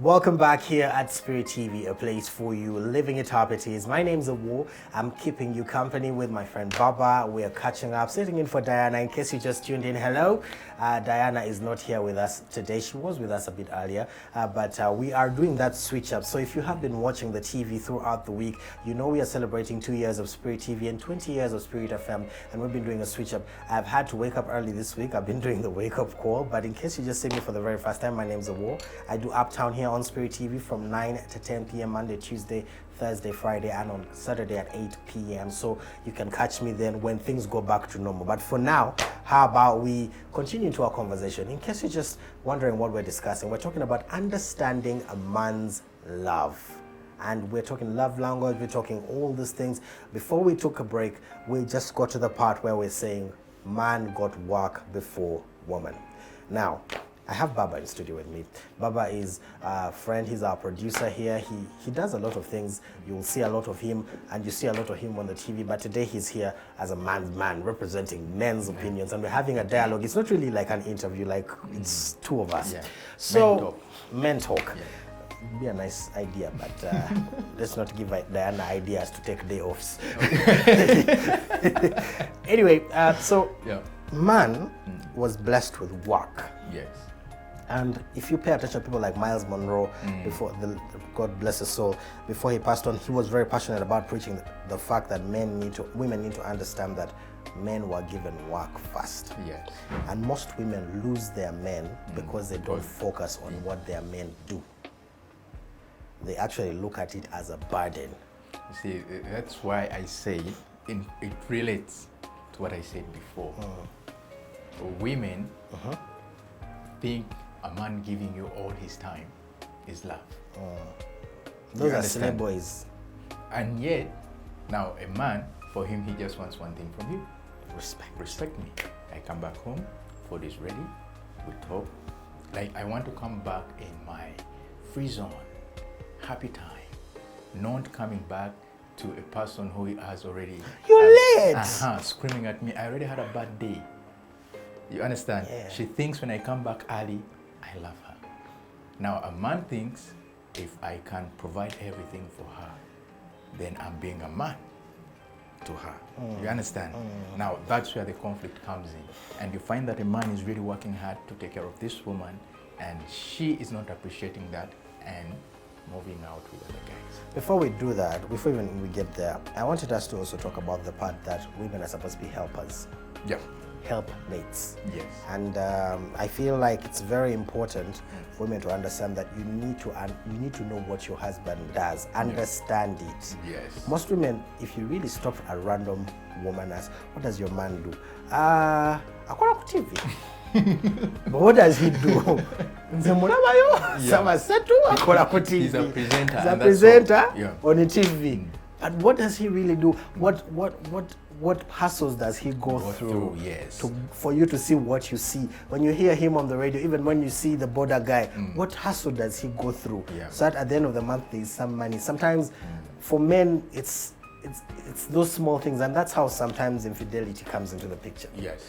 Welcome back here at Spirit TV, a place for you living it up it is. My name's Awo. I'm keeping you company with my friend Baba. We are catching up, sitting in for Diana. In case you just tuned in, hello. Diana is not here with us today. She was with us a bit earlier, but we are doing that switch up. So if you have been watching the TV throughout the week, you know we are celebrating 2 years of Spirit TV and 20 years of Spirit FM, and we've been doing a switch up. I've had to wake up early this week. I've been doing the wake up call, but in case you just see me for the very first time, my name's Awo. I do Uptown here on Spirit TV from 9 to 10 p.m. Monday, Tuesday, Thursday, Friday, and on Saturday at 8 p.m. So you can catch me then when things go back to normal. But for now, how about we continue into our conversation? In case you're just wondering what we're discussing, we're talking about understanding a man's love. And we're talking love language, we're talking all these things. Before we took a break, we just got to the part where we're saying man got work before woman. Now, I have Baba in studio with me. Baba is a friend, he's our producer here. He does a lot of things. You'll see a lot of him, and you see a lot of him on the TV, but today he's here as a man's man, representing men's opinions, and we're having a dialogue. It's not really like an interview, like it's two of us. Yeah. So, men talk. Yeah. Be a nice idea, but let's not give Diana ideas to take day offs. Anyway, so Yeah. man was blessed with work. Yes. And if you pay attention to people like Miles Monroe, before God bless his soul, before he passed on, he was very passionate about preaching the fact that women need to understand that men were given work first. Yes. And most women lose their men because they don't focus on what their men do. They actually look at it as a burden. You see, that's why I say it relates to what I said before. Women think a man giving you all his time is love. Those are understand? slave boys. And yet, now a man, for him, he just wants one thing from you. Respect. Respect me. I come back home, food is ready, we talk. Like I want to come back in my free zone, happy time. Not coming back to a person who has already... You're late! Screaming at me, I already had a bad day. You understand? Yeah. She thinks when I come back early, I love her. Now a man thinks if I can provide everything for her, then I'm being a man to her. You understand? Now that's where the conflict comes in. And you find that a man is really working hard to take care of this woman, and she is not appreciating that and moving out with other guys. Before we do that, before even we get there, I wanted us to also talk about the part that women are supposed to be helpers. Yeah. Helpmates. Yes. And I feel like it's very important for women to understand that you need to know what your husband does, understand it. Yes. Most women, if you really stop a random woman, ask, what does your man do? Akora ku TV. But what does he do? Nze mulabayo, Samasetu, akora ku TV. He's a presenter. He's a and that's presenter all. Yeah. on the TV. But what does he really do? What hassles does he go through? Yes. For you to see what you see when you hear him on the radio, even when you see the border guy, what hassle does he go through? Yeah. So that at the end of the month there is some money. Sometimes for men it's those small things, and that's how sometimes infidelity comes into the picture. Yes.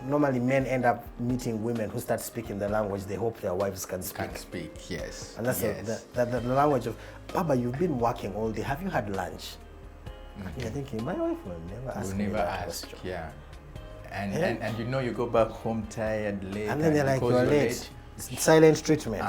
Normally men end up meeting women who start speaking the language they hope their wives can speak. Can speak, yes. And that's yes. the language of, Baba, you've been working all day. Have you had lunch? And you're thinking, my wife will never ask me that question. Yeah. And you know you go back home tired, late. And then they're like, because you're late. Silent treatment.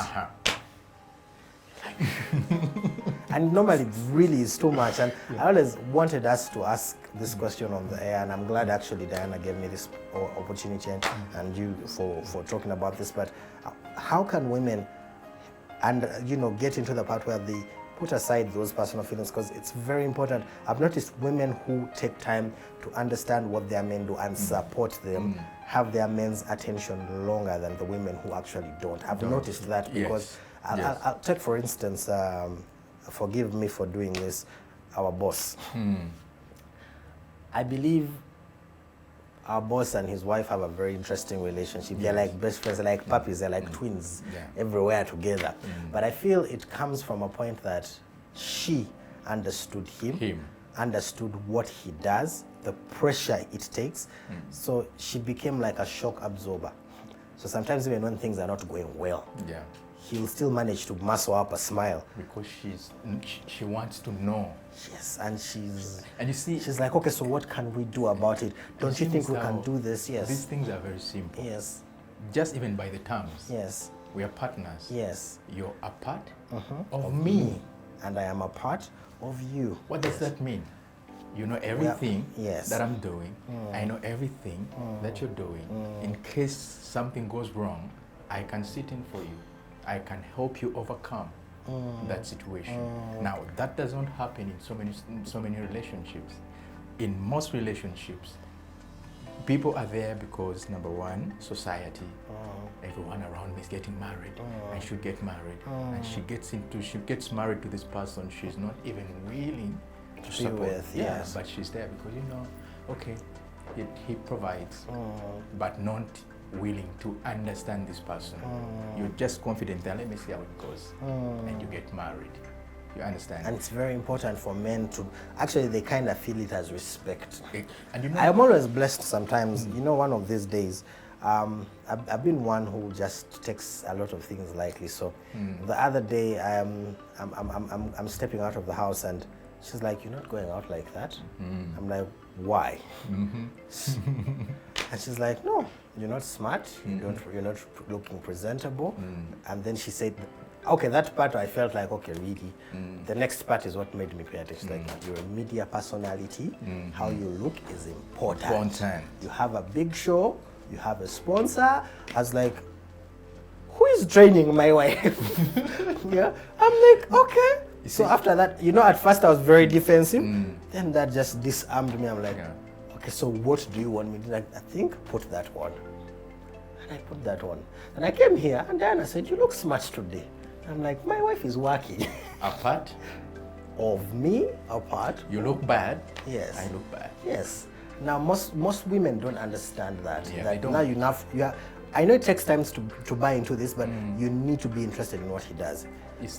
And normally it really is too much. And I always wanted us to ask this question on the air, and I'm glad actually Diana gave me this opportunity and you for talking about this. But how can women get into the part where they put aside those personal feelings, because it's very important. I've noticed women who take time to understand what their men do and support them have their men's attention longer than the women who actually don't. I've noticed that because I'll take, for instance, forgive me for doing this, our boss. I believe our boss and his wife have a very interesting relationship. They're like best friends, they're like puppies, they're like twins, everywhere together. But I feel it comes from a point that she understood him, understood what he does, the pressure it takes. So she became like a shock absorber. So sometimes even when things are not going well, Yeah. he'll still manage to muscle up a smile. Because she wants to know. Yes, and And you see, she's like, okay, so what can we do about it? Don't you think we can do this? Yes. These things are very simple. Yes. Just even by the terms. Yes. We are partners. Yes. You're a part of me. And I am a part of you. What does that mean? You know everything Yes. that I'm doing. I know everything that you're doing. In case something goes wrong, I can sit in for you. I can help you overcome that situation. Now, that doesn't happen in so many relationships. In most relationships, people are there because, number one, society. Everyone around me is getting married. I should get married. And she gets married to this person she's not even willing to Be support. with, yes. But she's there because, okay, he provides, but not willing to understand this person. You're just confident that let me see how it goes. And you get married. You understand? And it's very important for men to, actually they kind of feel it as respect. And I'm always blessed sometimes, one of these days, I've been one who just takes a lot of things lightly. So the other day, I'm stepping out of the house and she's like, "You're not going out like that." I'm like, "Why?" And she's like, "No, you're not smart. You're not looking presentable." And then she said, okay, that part I felt like, okay, really. The next part is what made me pay attention. Like, you're a media personality. How you look is important. You have a big show. You have a sponsor. I was like, who is training my wife? Yeah. I'm like, okay. So after that, at first I was very defensive. Then that just disarmed me. I'm like, okay, so what do you want me to do? Like, I think put that on. And I put that on. And I came here and Diana said, you look smart today. I'm like, my wife is working. A part of me, a part. You look bad. Yes. I look bad. Yes. Now most women don't understand that. Yeah, that they don't. Now I know it takes time to buy into this, but you need to be interested in what he does.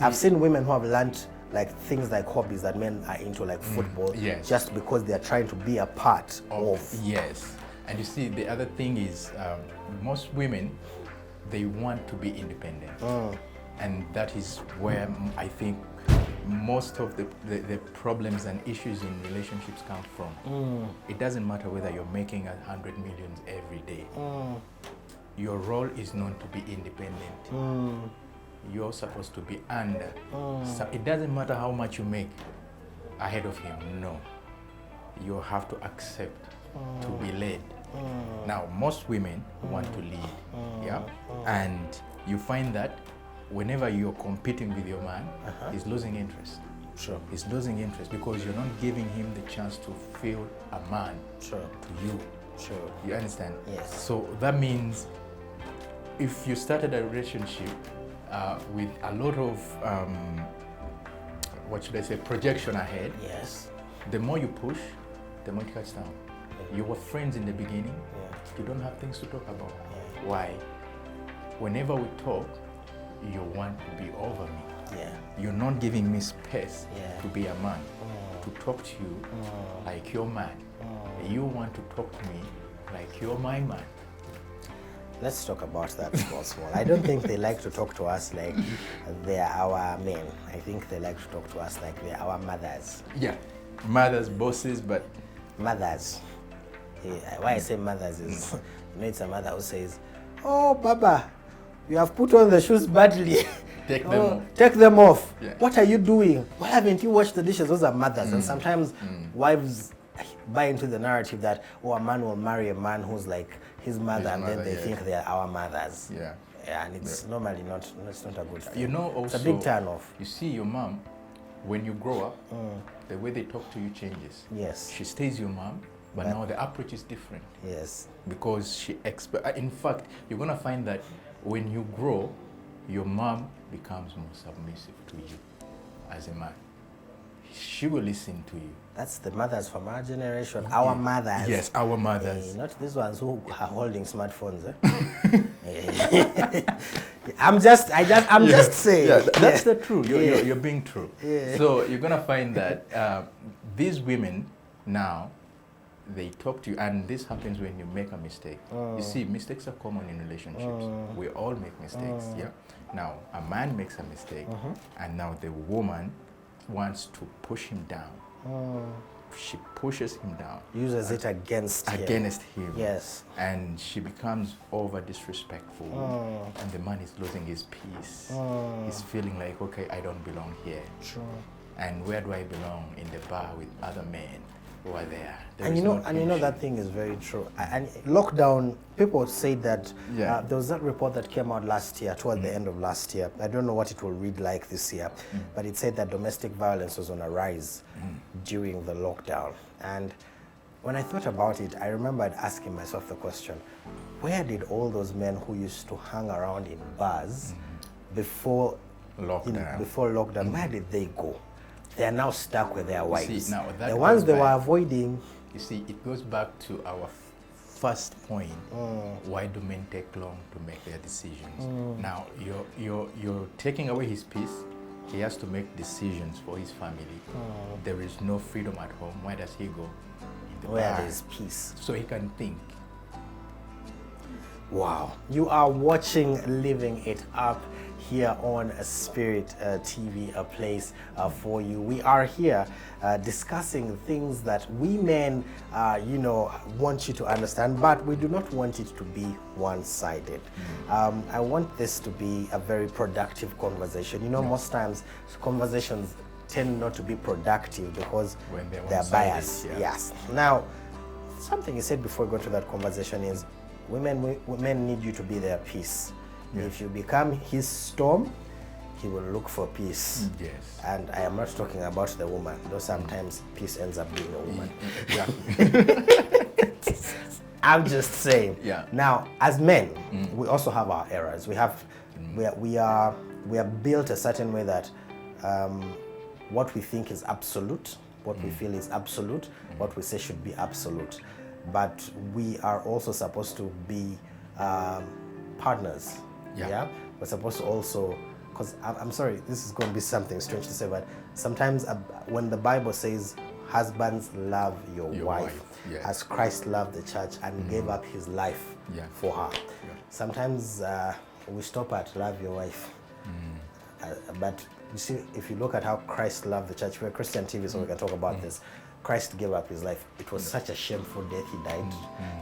I've seen women who have learned like things like hobbies that men are into, like football, just because they are trying to be a part of. Yes. And you see, the other thing is, most women, they want to be independent. And that is where I think most of the problems and issues in relationships come from. It doesn't matter whether you're making 100 million every day. Your role is not to be independent. You're supposed to be under. So it doesn't matter how much you make ahead of him. No. You have to accept to be led. Now, most women want to lead. Yeah. And you find that whenever you're competing with your man, he's losing interest. Sure. He's losing interest because you're not giving him the chance to feel a man to you. Sure. You understand? Yes. So that means if you started a relationship with a lot of, projection ahead, yes, the more you push, the more it cuts down. You were friends in the beginning, you don't have things to talk about. Why? Whenever we talk, you want to be over me. You're not giving me space to be a man, to talk to you like your man. You want to talk to me like you're my man. Let's talk about that small. I don't think they like to talk to us like they're our men. I think they like to talk to us like they're our mothers. Yeah, mothers, bosses, but... Mothers. Why I say mothers is, it's a mother who says, "Oh, Baba, you have put on the shoes badly. Take them off. Take them off. Yeah. What are you doing? Why haven't you washed the dishes?" Those are mothers. And sometimes wives buy into the narrative that, a man will marry a man who's like his mother, and then they think they are our mothers. And it's normally not, it's not a good thing. Also, it's a big turn off. You see your mom, when you grow up, the way they talk to you changes. Yes. She stays your mom, but now the approach is different. Yes. Because in fact, you're gonna find that when you grow, your mom becomes more submissive to you as a man. She will listen to you. That's the mothers from our generation, our mothers. Yes, our mothers. Not these ones who are holding smartphones. I'm just saying. Yeah, that's the truth. You're being true. So you're gonna find that these women now, they talk to you, and this happens when you make a mistake. You see, mistakes are common in relationships. We all make mistakes, yeah. Now, a man makes a mistake, and now the woman wants to push him down. She pushes him down. Uses it against him. Yes. And she becomes over disrespectful. And the man is losing his peace. He's feeling like, okay, I don't belong here. True. And where do I belong? In the bar with other men who are there. And you know that thing is very true. And lockdown, people say that there was that report that came out last year, toward the end of last year. I don't know what it will read like this year, but it said that domestic violence was on a rise during the lockdown. And when I thought about it, I remembered asking myself the question, where did all those men who used to hang around in bars before lockdown, where did they go? They are now stuck with their wives. See, now the ones they were avoiding. You see, it goes back to our first point. Why do men take long to make their decisions? Now, you're taking away his peace. He has to make decisions for his family. There is no freedom at home. Where does he go? In the Where bar. there is peace. So he can think. Wow. You are watching Living It Up here on Spirit TV, a place for you. We are here discussing things that we men, want you to understand, but we do not want it to be one-sided. I want this to be a very productive conversation. You know, most times conversations tend not to be productive because when they're biased. Yeah. Yes. Now, something you said before we go to that conversation is women need you to be their peace. If you become his storm, he will look for peace. Yes. And I am not talking about the woman, though sometimes peace ends up being a woman. I'm just saying. Yeah. Now, as men, we also have our errors. We are built a certain way that what we think is absolute, what we feel is absolute, what we say should be absolute. But we are also supposed to be partners. Yeah. We're supposed to also, because I'm sorry, this is going to be something strange to say, but sometimes when the Bible says, husbands, love your wife, as Christ loved the church and gave up his life for her. Sometimes we stop at love your wife. But you see, if you look at how Christ loved the church, we're Christian TV, so we can talk about this. Christ gave up his life. It was such a shameful death. He died.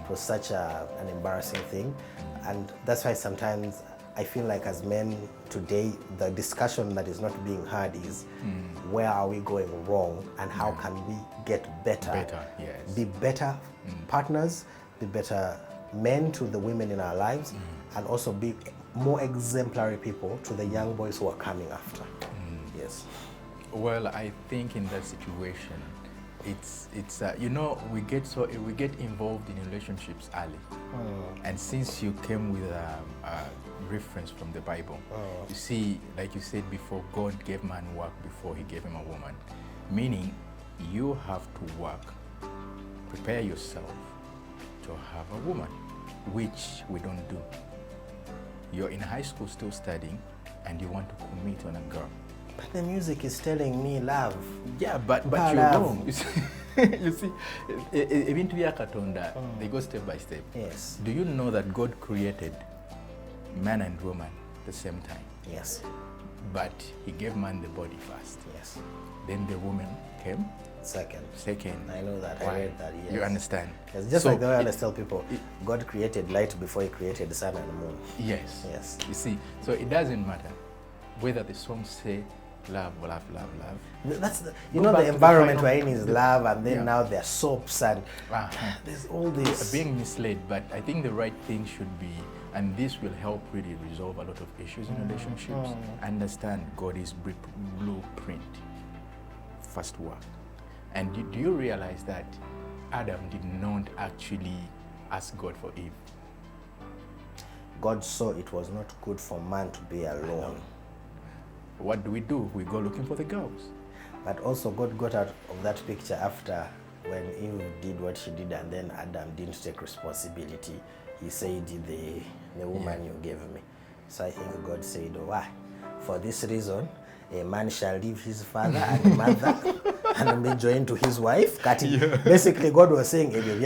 It was such an embarrassing thing. And that's why sometimes I feel like as men today, the discussion that is not being had is where are we going wrong and how can we get better? Be better partners, be better men to the women in our lives, and also be more exemplary people to the young boys who are coming after. Yes. Well, I think in that situation, it's we get involved in relationships early, and since you came with a reference from the Bible, you see, like you said before, God gave man work before he gave him a woman, meaning you have to work, prepare yourself to have a woman, which we don't do. You're in high school still studying, and you want to commit on a girl. But the music is telling me love. Yeah, but you're wrong. You see, even to Katonda, they go step by step. Yes. Do you know that God created man and woman at the same time? Yes. But he gave man the body first. Yes. Then the woman came Second. I know that. Why? I read that. Yes. You understand? It's just like the way I always tell people, God created light before he created the sun and the moon. Yes. Yes. You see, so it doesn't matter whether the song say love, love, love, love. That's the environment we're in is love, and then now there are soaps and there's all this. Being misled, but I think the right thing should be, and this will help really resolve a lot of issues in relationships. Understand God is blueprint, first work. And do you realize that Adam did not actually ask God for Eve? God saw it was not good for man to be alone. What do? We go looking for the girls. But also God got out of that picture after when Eve did what she did, and then Adam didn't take responsibility. He said, the woman you gave me. So I think God said, why? For this reason, a man shall leave his father and mother and be joined to his wife. Kati, basically God was saying, them.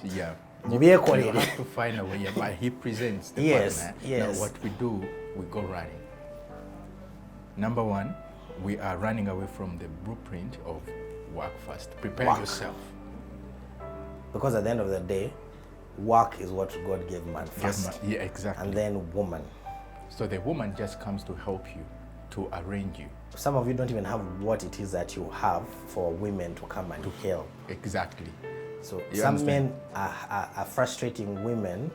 Yeah. You have to find a way, but he presents the yes, partner. yes. Now what we do, we go running. Number one, we are running away from the blueprint of work first. Prepare yourself. Because at the end of the day, work is what God gave man first. Yeah, exactly. And then woman. So the woman just comes to help you, to arrange you. Some of you don't even have what it is that you have for women to come and help. Exactly. So You some understand? men are frustrating women,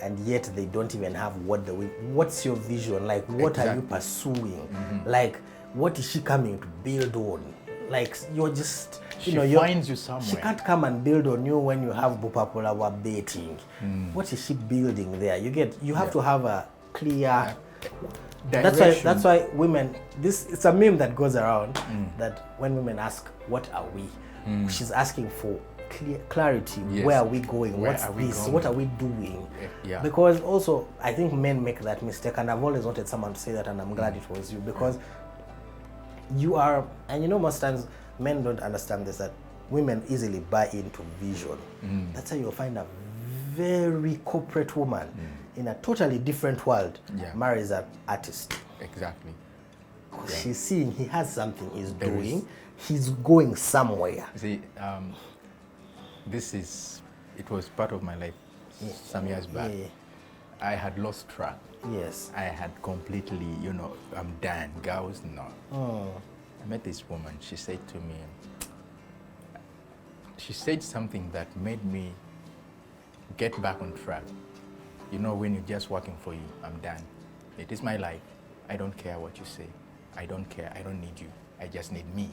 and yet they don't even have what what's your vision? Like, what are you pursuing? Like, what is she coming to build on? Like, you're just, She finds you somewhere. She can't come and build on you when you have Bupapula dating. What is she building there? You have to have a clear. That's why women. It's a meme that goes around that when women ask, "What are we?" She's asking for clarity. Yes. Where are we going? Where What's are we this? going? What are we doing? Yeah. Because also, I think men make that mistake, and I've always wanted someone to say that, and I'm glad it was you, because you are, and most times men don't understand this, that women easily buy into vision. That's how you'll find a very corporate woman in a totally different world marries an artist. Exactly. She's seeing he has something he's doing. He's going somewhere. See, it was part of my life some years back. Yeah. I had lost track. Yes. I had completely, I'm done. Girls, no. I met this woman. She said to me, she said something that made me get back on track. When you're just working for you, I'm done. It is my life. I don't care what you say. I don't care. I don't need you. I just need me.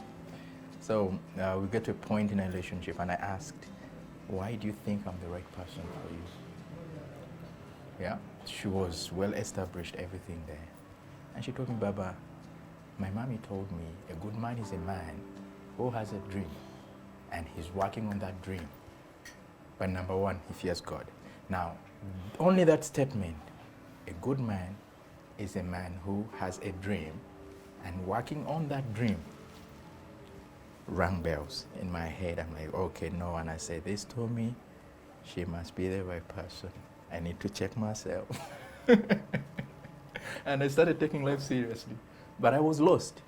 So we get to a point in a relationship, and I asked, why do you think I'm the right person for you? Yeah, she was well established, everything there. And she told me, Baba, my mommy told me a good man is a man who has a dream, and he's working on that dream. But number one, he fears God. Now, only that statement, a good man is a man who has a dream and working on that dream, rang bells in my head. I'm like, okay, no. And I said, this told me she must be the right person. I need to check myself. And I started taking life seriously. But I was lost.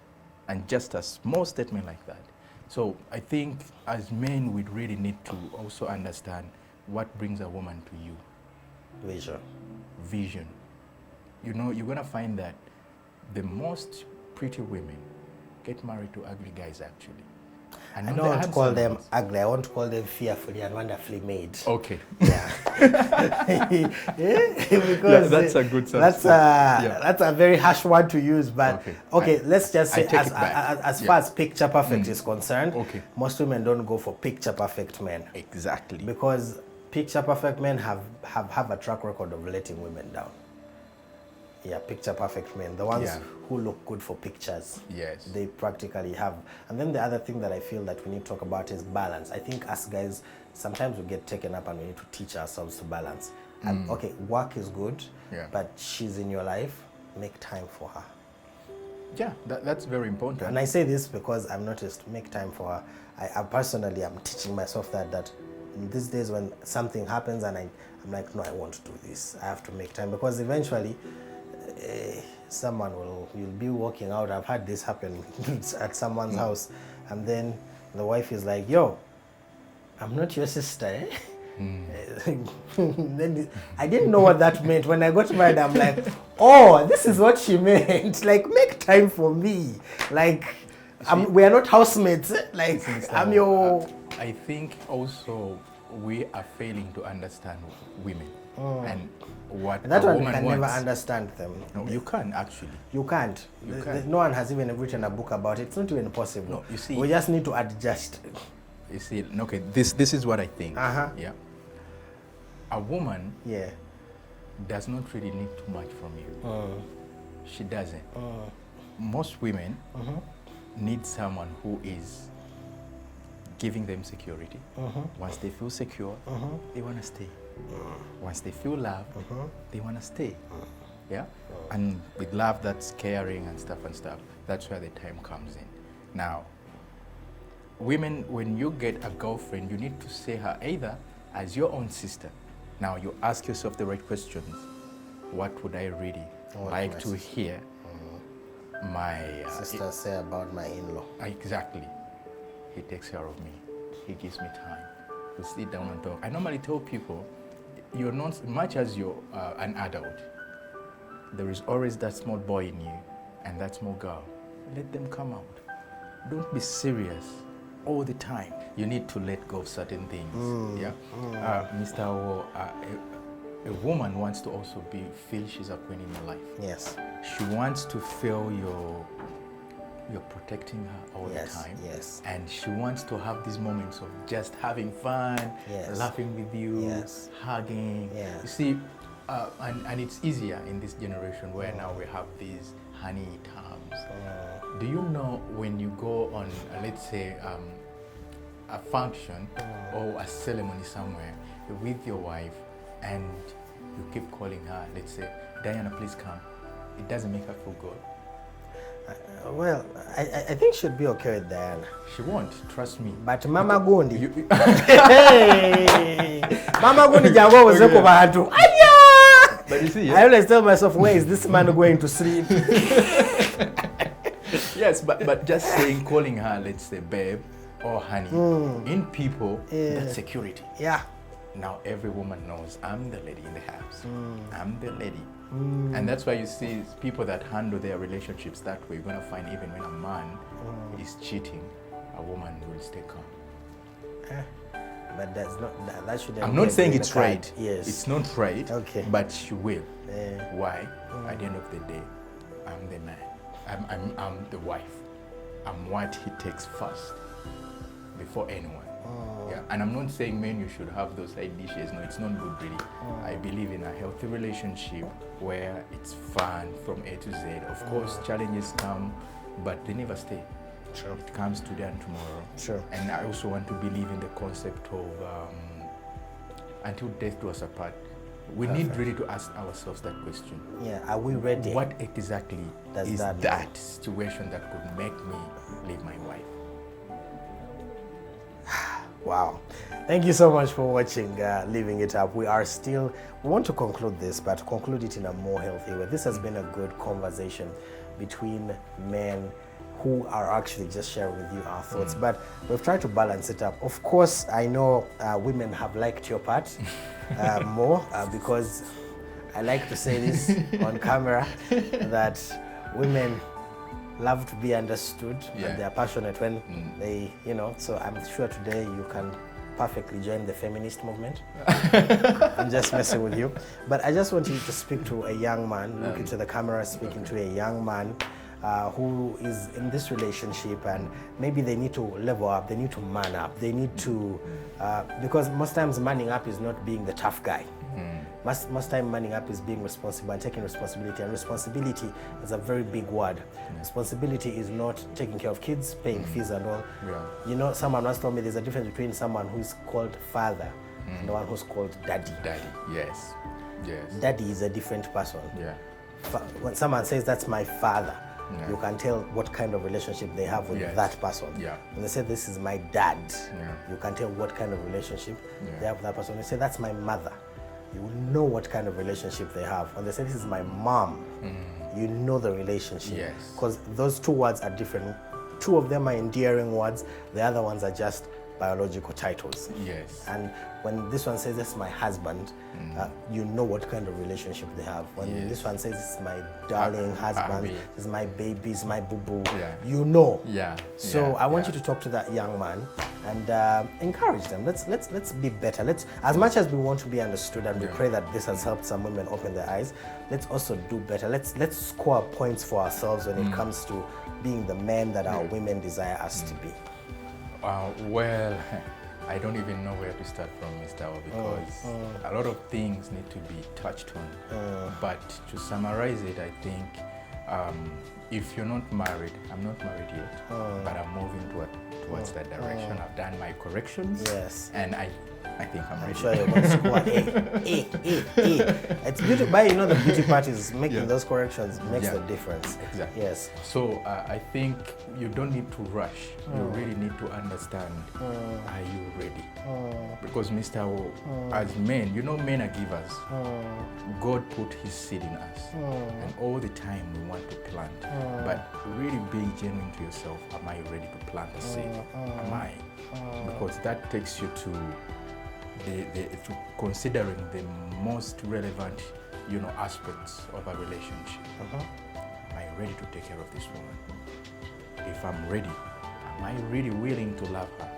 And just a small statement like that. So I think as men, we really need to also understand what brings a woman to you. Vision. You're going to find that the most pretty women get married to ugly guys, actually. I don't want to call them ugly. I want to call them fearfully and wonderfully made. Okay. Yeah. Because that's a good that's a very harsh word to use. But okay, let's just say as far as picture perfect is concerned, most women don't go for picture perfect men. Exactly. Because picture perfect men have a track record of letting women down. Yeah, picture perfect men. The ones who look good for pictures. Yes. They practically have. And then the other thing that I feel that we need to talk about is balance. I think us guys, sometimes we get taken up and we need to teach ourselves to balance. And okay, work is good, but she's in your life, make time for her. Yeah, that's very important. And I say this because I've noticed, make time for her. I personally am teaching myself that in these days when something happens and I'm like, no, I want to do this. I have to make time, because eventually you'll be walking out. I've had this happen at someone's house, and then the wife is like, yo, I'm not your sister, eh? Then I didn't know what that meant. When I got married, I'm like, oh, this is what she meant. Like, make time for me. Like, we are not housemates. Like, I'm your... I think also we are failing to understand women and what that a one woman can wants. never understand them. No, you can't actually. You can't. No one has even written a book about it. It's not even possible. No, you see, we just need to adjust. You see, okay, this is what I think. Yeah. A woman does not really need too much from you. She doesn't. Most women need someone who is giving them security. Once they feel secure, they want to stay. Once they feel love, they want to stay. yeah, and with love that's caring and stuff, that's where the time comes in. Now, women, when you get a girlfriend, you need to see her either as your own sister. Now, you ask yourself the right questions. What would I really like to hear my sister say about my in-law? Exactly. He takes care of me. He gives me time to sit down and talk. I normally tell people, you're not, much as you're an adult, there is always that small boy in you and that small girl. Let them come out. Don't be serious all the time. You need to let go of certain things. Yeah, Mr. Awo, a woman wants to also feel she's a queen in your life. Yes. She wants to feel you're protecting her all the time. Yes. And she wants to have these moments of just having fun, laughing with you, hugging. Yeah. You see, and it's easier in this generation where now we have these honey terms. Do you know when you go on, let's say, a function or a ceremony somewhere with your wife and you keep calling her, let's say, Diana, please come. It doesn't make her feel good. Well, I think she'd be okay with Diana. She won't, trust me. But Mama Gundi. Hey! Mama Gundi jango wazeko bantu. Aya! But you see, I always tell myself, where is this man going to sleep? Yes, but just saying, calling her, let's say, babe or honey, in people, that's security. Yeah. Now every woman knows I'm the lady in the house. I'm the lady. And that's why you see people that handle their relationships that way. You're going to find even when a man is cheating, a woman will stay calm. But that's not, that shouldn't. I'm not saying it's right. Yes. It's not right. Okay. But she will. Why? At the end of the day, I'm the man. I'm the wife. I'm what he takes first before anyone. Yeah, and I'm not saying men you should have those side dishes. No, it's not good really. I believe in a healthy relationship where it's fun from A to Z. Of course, challenges come, but they never stay. Sure. It comes today and tomorrow. Sure. And I also want to believe in the concept of until death do us apart. We need really to ask ourselves that question. Yeah, are we ready? What exactly is that that situation that could make me leave my wife? Wow. Thank you so much for watching Living It Up. We want to conclude this, but conclude it in a more healthy way. This has been a good conversation between men who are actually just sharing with you our thoughts, but we've tried to balance it up. Of course, I know women have liked your part more because I like to say this on camera that women love to be understood and they're passionate when they, so I'm sure today you can perfectly join the feminist movement. I'm just messing with you. But I just want you to speak to a young man, look into the camera, speaking to a young man who is in this relationship and maybe they need to level up, they need to man up, they need to, because most times manning up is not being the tough guy. Most time manning up is being responsible and taking responsibility, and responsibility is a very big word. Responsibility is not taking care of kids, paying fees and all. Someone once told me there's a difference between someone who's called father and the one who's called daddy. Daddy, yes. Daddy is a different person. Yeah. When someone says that's my father, you can tell what kind of relationship they have with that person. When they say this is my dad, you can tell what kind of relationship they have with that person. When they say that's my mother, you know what kind of relationship they have. When they say this is my mom, you know the relationship. Because those two words are different. Two of them are endearing words, the other ones are just biological titles. And when this one says this is my husband, you know what kind of relationship they have. When this one says this is my darling husband, this is my baby, this is my boo-boo, you know. So I want you to talk to that young man and encourage them. Let's be better. As much as we want to be understood and we pray that this has helped some women open their eyes, let's also do better. Let's score points for ourselves when it comes to being the men that our women desire us to be. Well, I don't even know where to start from, Mr. O, because a lot of things need to be touched on. But to summarize it, I think if you're not married, I'm not married yet, but I'm moving towards that direction. I've done my corrections, and I I think I'm I'm ready. sure you're going to score A. It's beauty, but you know the beauty part is making Yeah. those corrections makes Yeah. the difference. Exactly. Yes. So I think you don't need to rush. You really need to understand, are you ready? Because Mr. O, as men, you know men are givers. God put his seed in us. And all the time we want to plant. But really be genuine to yourself. Am I ready to plant a seed? Am I? Because that takes you to to considering the most relevant, aspects of a relationship. Am I ready to take care of this woman? If I'm ready, am I really willing to love her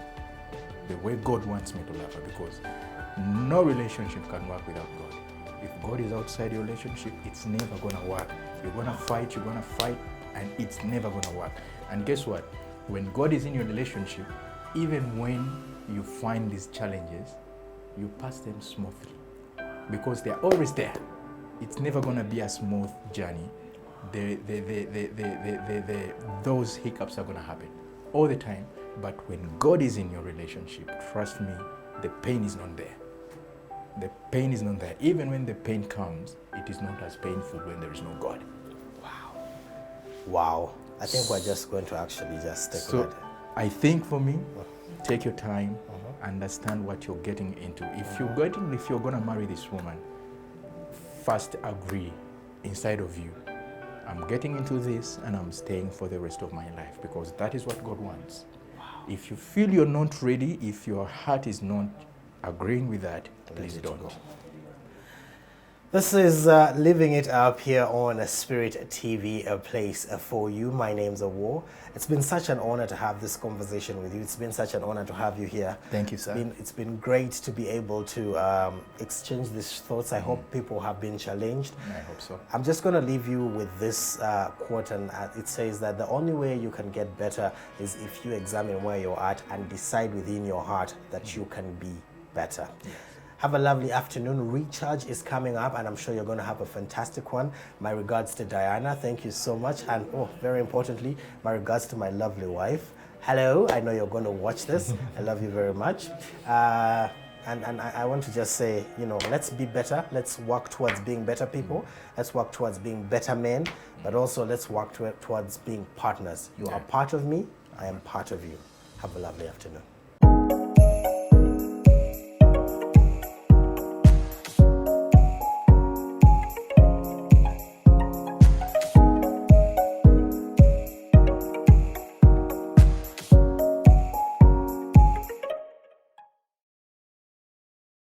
the way God wants me to love her? Because no relationship can work without God. If God is outside your relationship, it's never gonna work. You're gonna fight, and it's never gonna work. And guess what? When God is in your relationship, even when you find these challenges, you pass them smoothly because they're always there. It's never gonna be a smooth journey. Those hiccups are gonna happen all the time. But when God is in your relationship, trust me, the pain is not there. The pain is not there. Even when the pain comes, it is not as painful when there is no God. Wow. I think we're just going to actually just take So that. I think for me, take your time, understand what you're getting into. If you're gonna marry this woman, first agree inside of you, I'm getting into this and I'm staying for the rest of my life, because that is what God wants. If you feel you're not ready, if your heart is not agreeing with that, please don't. This is Living It Up here on Spirit TV, a place for you. My name's Awo. It's been such an honor to have this conversation with you. It's been such an honor to have you here. Thank you, sir. It's been great to be able to exchange these thoughts. I hope people have been challenged. I hope so. I'm just going to leave you with this quote, and it says that the only way you can get better is if you examine where you're at and decide within your heart that you can be better. Have a lovely afternoon. Recharge is coming up, and I'm sure you're going to have a fantastic one. My regards to Diana. Thank you so much. And very importantly, my regards to my lovely wife. Hello. I know you're going to watch this. I love you very much. And I want to just say, let's be better. Let's work towards being better people. Let's work towards being better men. But also, let's work towards being partners. You are part of me. I am part of you. Have a lovely afternoon.